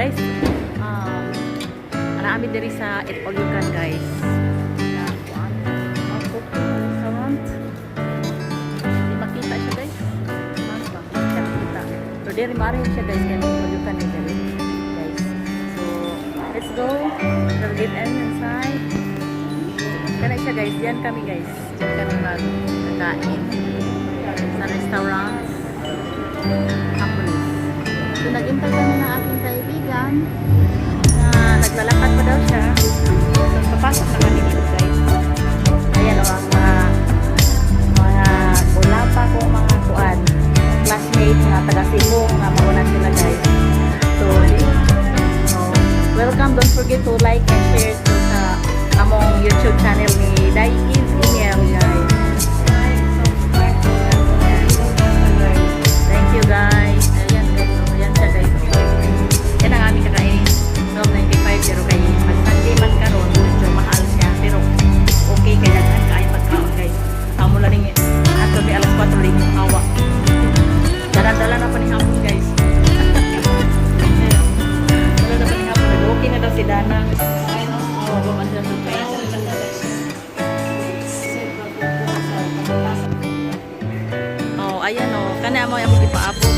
guys, naami diri sa It All You Can guys. Restaurant. Hindi makita siya guys. Mas ba? Hindi siya makita. So diri maaaring siya guys. Kaya It All You Can diri guys. So let's go. We'll get inside. Kana siya guys. Diyan kami guys. Diyan kami magkakain sa restaurant. Hapolis. So nag-intay kami ng aking kaibigan na naglalakad pa daw siya. So papasok na kami dito guys. Ayan o, ang mga wala pa ko mga kuan classmates na taga Cebu na mauna sila guys. So welcome. Don't forget to like and share to sa among YouTube channel ni Daiki's Email guys. Thank you guys. Ayan guys. Ayan siya guys. Yan ang aming kakain. So 95 pero kay mag-Sunday man karon medyo mahal siya. Pero okay kaya kan kain pagkaon guys. Amo lang ni ato ni alas 4 rin yung hawa. Dala-dala na pa ni hapon guys. Dala na pa ni hapon. Okay na daw si Dana. Ayun o. Oh, bumandan sa guys. Oh, ayan o. Kana mo yung ipaabot.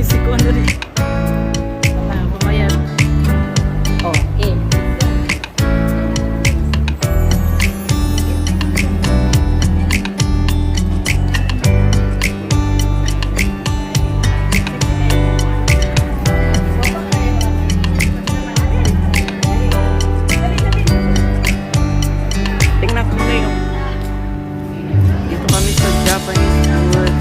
Si Kono rin. Pumayat. Okay. Tingnan ko muna yung dito kami sa Japanese food.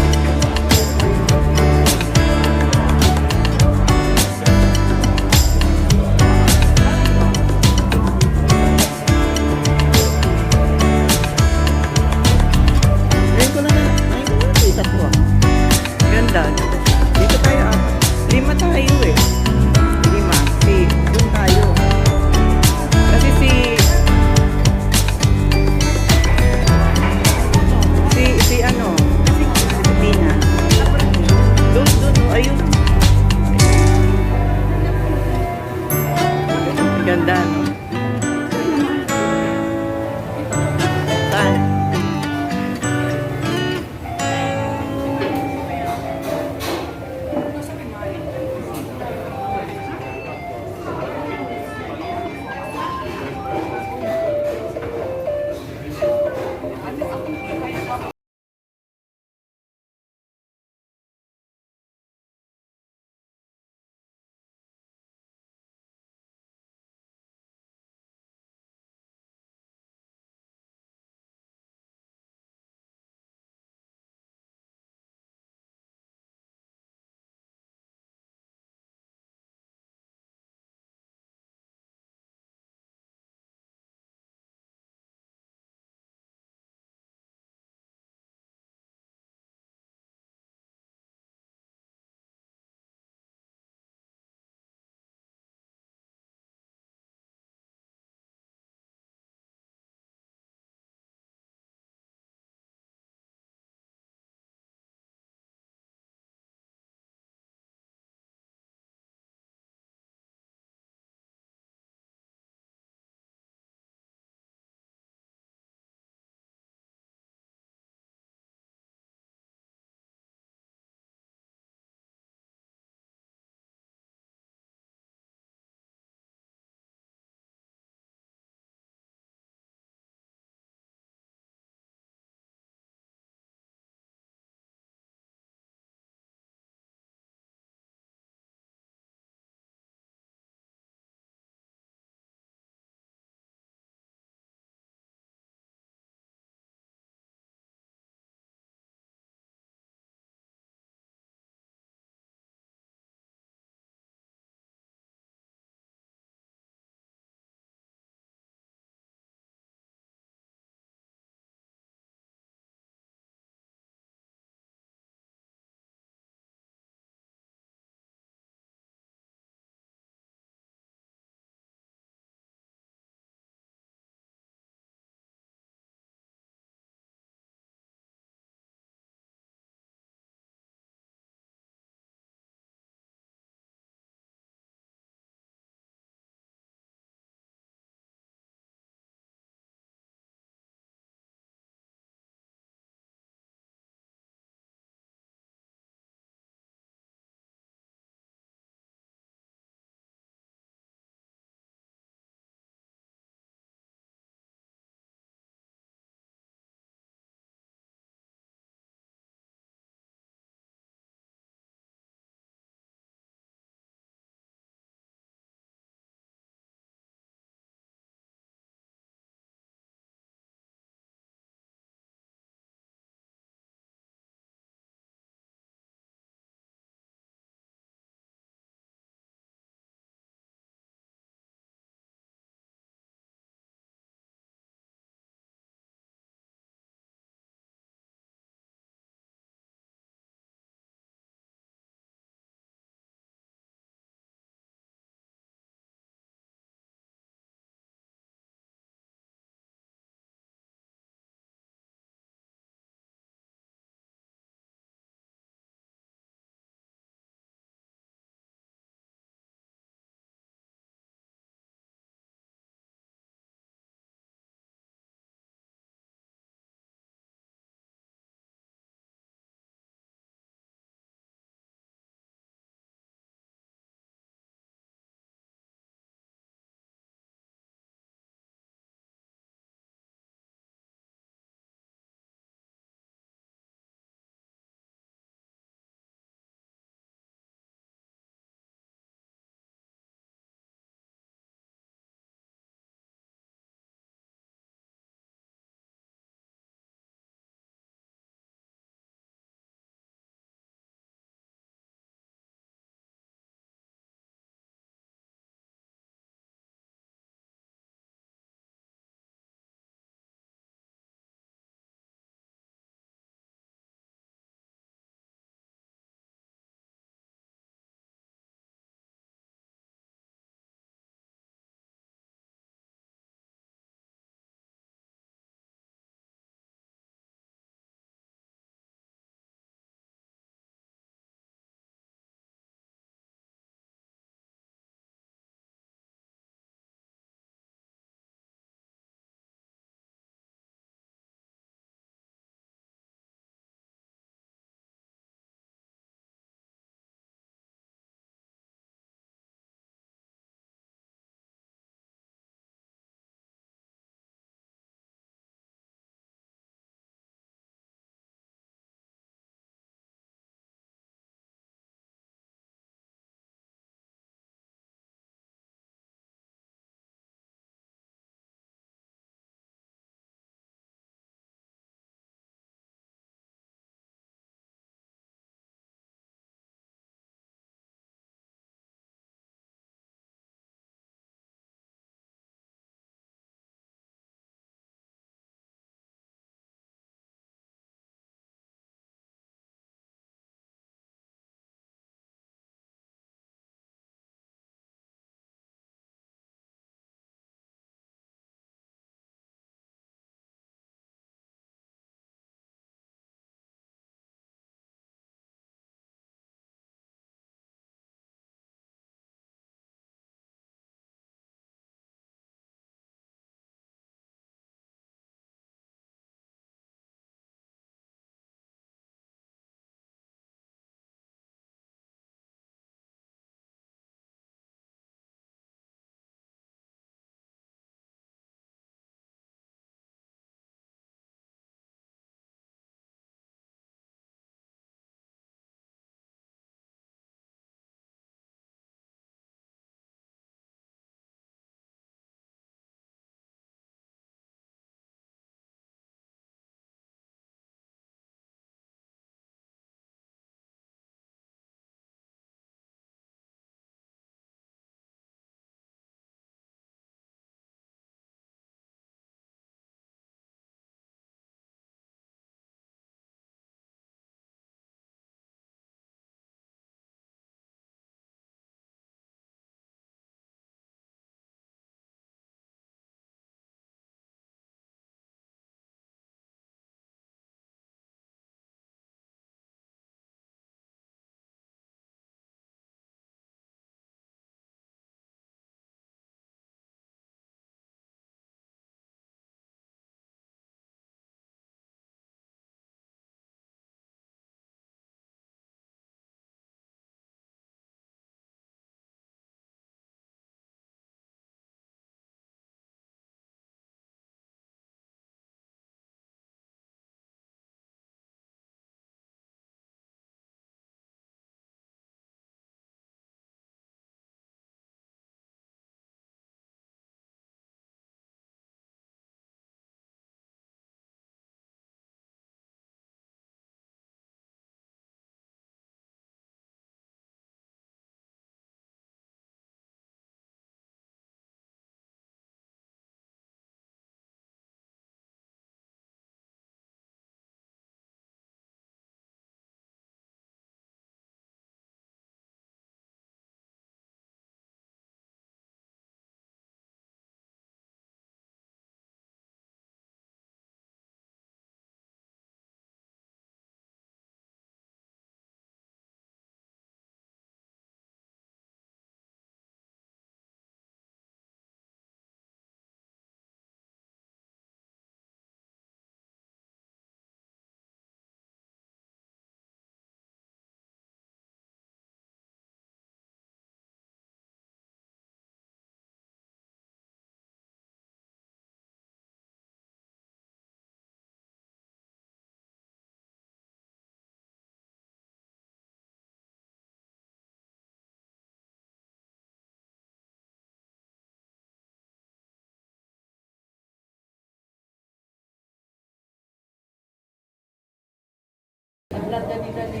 dani.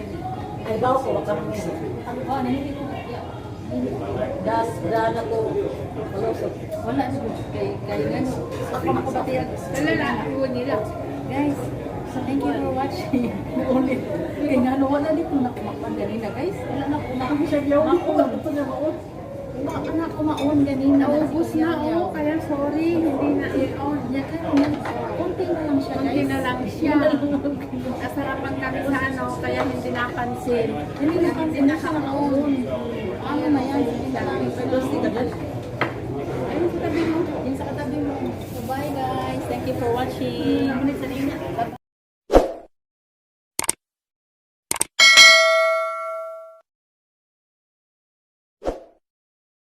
Ay, bawa ko, wag ka mong isip. Oh, nahilig ko. Daan ako, malusot. Wala na kay ngano. Ako makabatiag. Wala na, iwan nila. Guys, so thank you for watching. Ulit. Kaya nga, no, wala din kung nakumakpan ganina, guys. Wala na kumakpan siya. Maon. Wala kumaon ganina. Naubos na, oo. Kaya sorry, hindi na i-on. Yan, konti na lang siya, guys. Kunti na lang siya. Nasarapan kami sa ano, kaya hindi napansin. Hindi na kasi na siya nakaon. Ano na yan? Hindi na lang. Pero sige, dyan. Ayun sa tabi mo. Yung sa katabi mo. So bye guys. Thank you for watching.